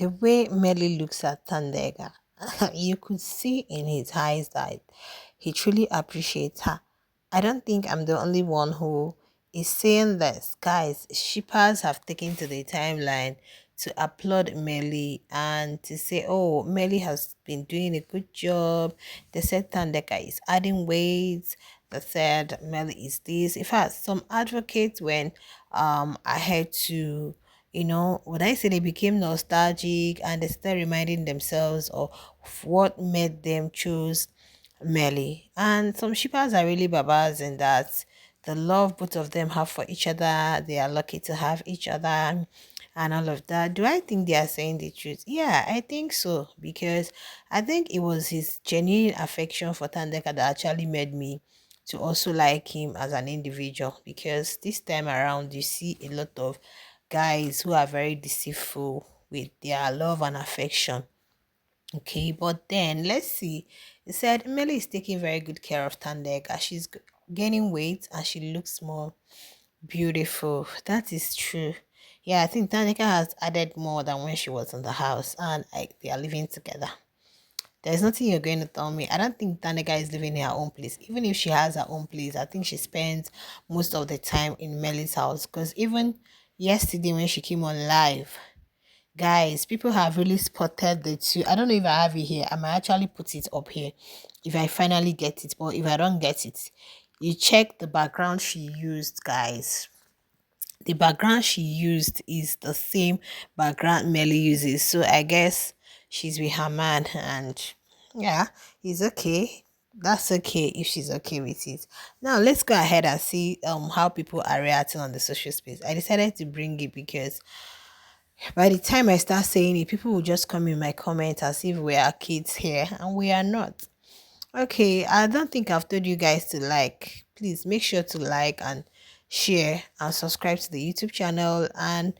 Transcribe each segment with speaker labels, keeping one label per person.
Speaker 1: the way Melly looks at Thandeka, you could see in his eyes that he truly appreciates her. I don't think I'm the only one who is saying this. Guys, shippers have taken to the timeline to applaud Melly and to say, oh, Melly has been doing a good job. They said Thandeka is adding weight. They said Melly is this. In fact, some advocates went ahead to, would I say they became nostalgic and they started reminding themselves of what made them choose Melly. And some shippers are really babas in that the love both of them have for each other, they are lucky to have each other and all of that. Do I think they are saying the truth? Yeah, I think so. Because I think it was his genuine affection for Thandeka that actually made me to also like him as an individual. Because this time around, you see a lot of guys who are very deceitful with their love and affection. Okay, but then let's see. He said Emily is taking very good care of Thandeka. She's gaining weight and she looks more beautiful. That is true. Yeah, I think Thandeka has added more than when she was in the house and they are living together. There's nothing you're going to tell me. I don't think Thandeka is living in her own place. Even if she has her own place, I think she spends most of the time in Melly's house. Because even yesterday when she came on live, guys, people have really spotted the two. I don't know if I have it here. I might actually put it up here if I finally get it. But if I don't get it, you check the background she used, guys. The background she used is the same background Melly uses. So I guess she's with her man and yeah, he's okay. That's okay if she's okay with it. Now let's go ahead and see how people are reacting on the social space. I decided to bring it because by the time I start saying it, people will just come in my comments as if we are kids here, and we are not. Okay, I don't think I've told you guys to like. Please make sure to like and share and subscribe to the YouTube channel and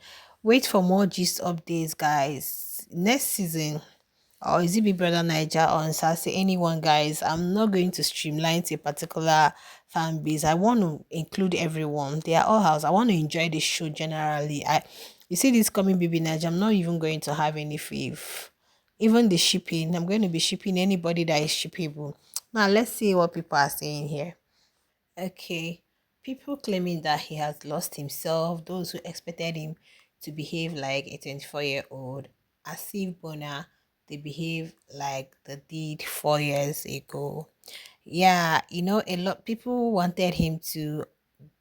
Speaker 1: wait for more gist updates, guys. Next season, or is it Big Brother Niger or Nsase? Anyone, guys. I'm not going to streamline to a particular fan base. I want to include everyone. They are all house. I want to enjoy the show generally. You see this coming Baby Niger, I'm not even going to have any faith. Even the shipping, I'm going to be shipping anybody that is shippable. Now let's see what people are saying here. Okay, people claiming that he has lost himself, those who expected him to behave like a 24-year-old, as if Bona they behave like they did 4 years ago. Yeah, a lot people wanted him to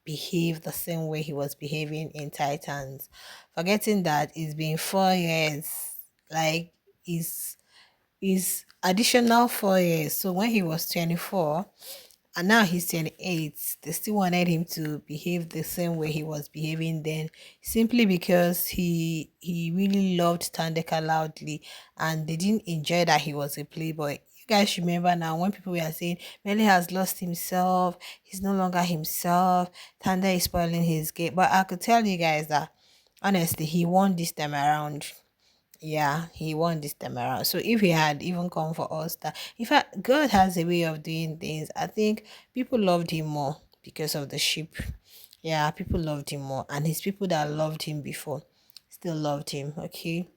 Speaker 1: behave the same way he was behaving in Titans, forgetting that it's been 4 years. Like is additional 4 years. So when he was 24 and now he's 28, they still wanted him to behave the same way he was behaving then, simply because he really loved Thandeka loudly and they didn't enjoy that he was a playboy. You guys remember now when people were saying Melly has lost himself, he's no longer himself, Tanda is spoiling his game. But I could tell you guys that honestly he won this time around. Yeah, he won this time around. So if he had even come for us, that in fact God has a way of doing things. I think people loved him more because of the sheep. Yeah, people loved him more, and his people that loved him before still loved him. Okay.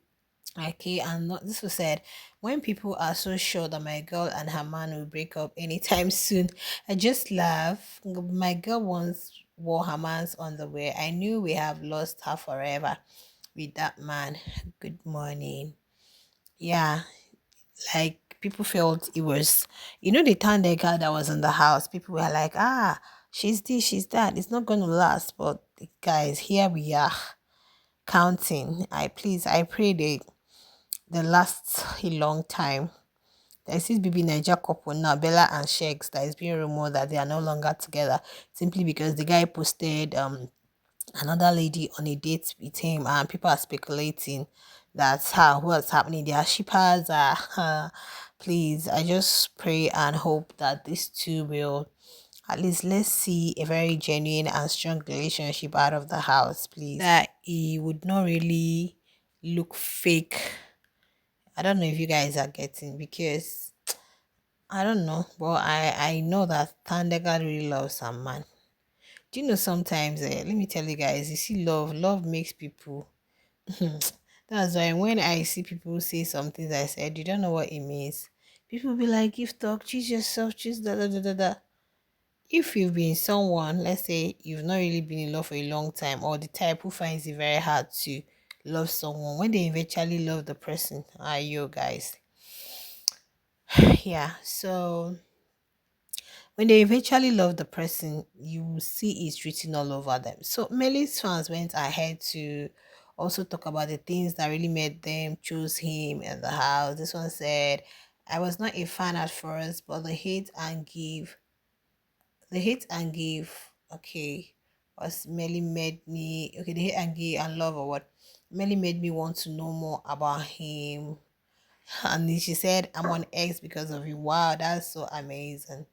Speaker 1: Okay, and not, this was said when people are so sure that my girl and her man will break up anytime soon. I just laugh. My girl once wore her man's underwear. I knew we have lost her forever with that man. Good morning. Yeah, like people felt it was, the Thandeka that was in the house. People were like, she's this, she's that. It's not going to last. But guys, here we are counting. I pray they last a long time. There's this baby Niger couple now, Bella and Shegs, that is being rumored that they are no longer together simply because the guy posted another lady on a date with him and people are speculating that's how what's happening. Their shippers are please, I just pray and hope that these two will at least let's see a very genuine and strong relationship out of the house, please. That he would not really look fake. I don't know if you guys are getting, because I don't know, but I know that Thandeka really loves some man. Do you know sometimes, let me tell you guys, you see love makes people, That's why when I see people say some things I said, you don't know what it means. People be like, give talk, choose yourself, choose da da da da da. If you've been someone, let's say you've not really been in love for a long time, or the type who finds it very hard to love someone, when they eventually love the person, are you guys? Yeah, so when they eventually love the person, you will see it written all over them. So Meli's fans went ahead to also talk about the things that really made them choose him in the house. This one said, I was not a fan at first, but the hate and give, okay, was Melly made me, okay, the hate and give and love or what? Melly made me want to know more about him. And then she said, I'm on X because of you. Wow, that's so amazing.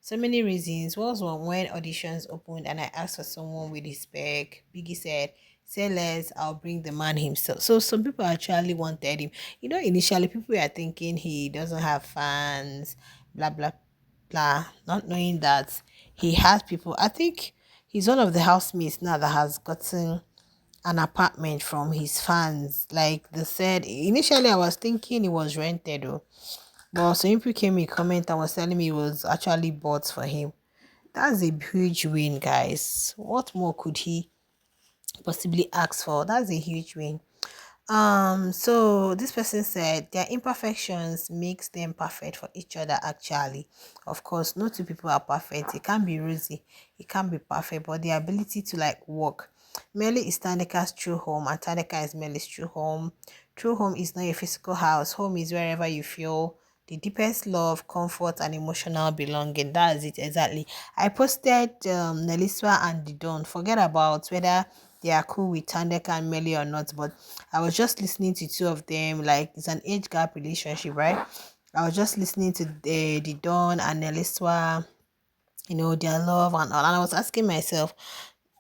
Speaker 1: So many reasons. Was one when auditions opened and I asked for someone with his spec. Biggie said, say less, I'll bring the man himself. So some people actually wanted him. Initially people were thinking he doesn't have fans, blah blah blah, not knowing that he has people. I think he's one of the housemates now that has gotten an apartment from his fans. Like they said, initially I was thinking it was rented though. But some people came in comment and was telling me it was actually bought for him. That's a huge win, guys. What more could he possibly ask for? That's a huge win. So this person said their imperfections makes them perfect for each other actually. Of course, no two people are perfect. It can't be rosy, it can't be perfect, but the ability to like work. Mmeli is Thandeka's true home, and Thandeka is Mmeli's true home. True home is not a physical house. Home is wherever you feel the deepest love, comfort, and emotional belonging. That's it exactly. I posted Neliswa and the Don. Forget about whether they are cool with Thandeka and Mmeli or not, but I was just listening to two of them. Like it's an age gap relationship, right? I was just listening to the Don and Neliswa, their love and all. And I was asking myself,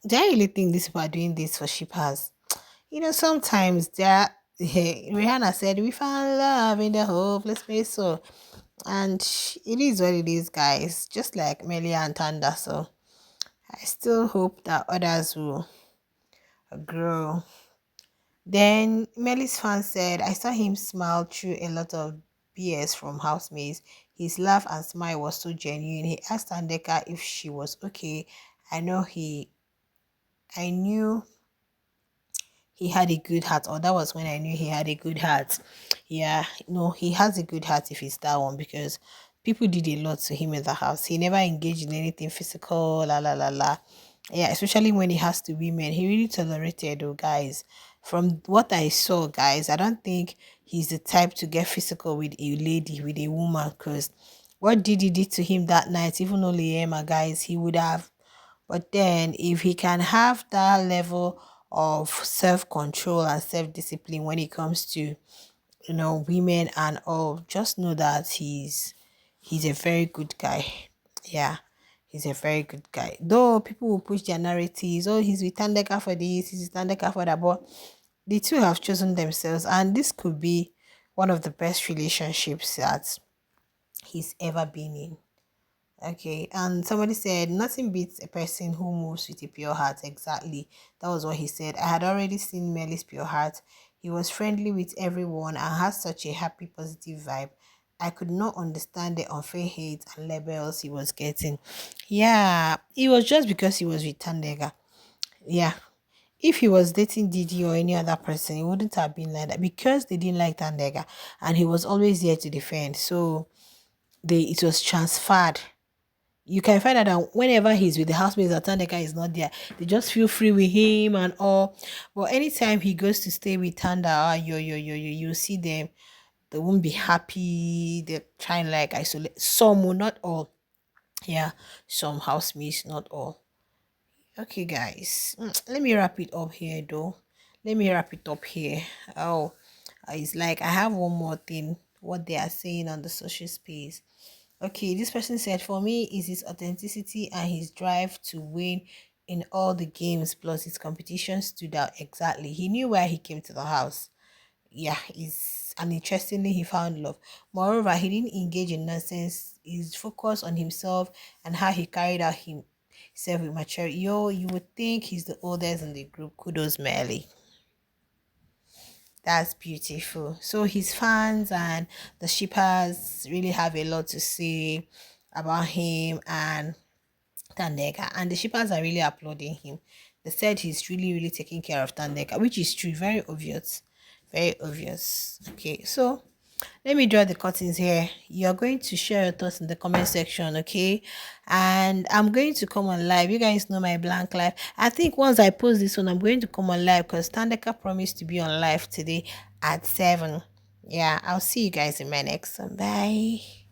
Speaker 1: do I really think these people are doing this for shippers? Sometimes they're Rihanna said, we found love in the hopeless place. So, and it is what it is, guys. Just like Melia and Tanda. So, I still hope that others will grow. Then Melly's fan said, I saw him smile through a lot of BS from housemates. His laugh and smile was so genuine. He asked Thandeka if she was okay. I know I knew he had a good heart, or that was when I knew he had a good heart. Yeah, no, he has a good heart if it's that one, because people did a lot to him in the house. He never engaged in anything physical, la la la la. Yeah, especially when it has to women. He really tolerated though, guys. From what I saw, guys, I don't think he's the type to get physical with a lady, with a woman, because what Didi did to him that night, even though Liema, guys, he would have. But then, if he can have that level of self control and self discipline when it comes to women and all, just know that he's a very good guy. Yeah, he's a very good guy. Though people will push their narratives, oh, he's with Thandeka for this, he's with Thandeka for that, but the two have chosen themselves, and this could be one of the best relationships that he's ever been in. Okay, and somebody said nothing beats a person who moves with a pure heart. Exactly, that was what he said. I had already seen Melly's pure heart. He was friendly with everyone and had such a happy, positive vibe. I could not understand the unfair hate and labels he was getting. Yeah, it was just because he was with Tandega. Yeah, if he was dating Didi or any other person, it wouldn't have been like that because they didn't like Tandega and he was always there to defend. So it was transferred. You can find out that whenever he's with the housemates, that Thandeka is not there. They just feel free with him and all. But anytime he goes to stay with Tanda, you see them. They won't be happy. They're trying like isolate. Some will, not all. Yeah, some housemates, not all. Okay, guys. Let me wrap it up here, though. Let me wrap it up here. Oh, it's like I have one more thing. What they are saying on the social space. Okay, this person said, for me, is his authenticity and his drive to win in all the games, plus his competition stood out exactly. He knew why he came to the house. Yeah, and interestingly, he found love. Moreover, he didn't engage in nonsense. He's focused on himself and how he carried out himself with maturity. You would think he's the oldest in the group. Kudos, Melly. That's beautiful. So his fans and the shippers really have a lot to say about him and Thandeka, and the shippers are really applauding him. They said he's really, really taking care of Thandeka, which is true, very obvious. Very obvious. Okay, so let me draw the curtains here. You're going to share your thoughts in the comment section, okay? And I'm going to come on live. You guys know my blank live. I think once I post this one, I'm going to come on live because Thandeka promised to be on live today at 7. Yeah, I'll see you guys in my next one. Bye.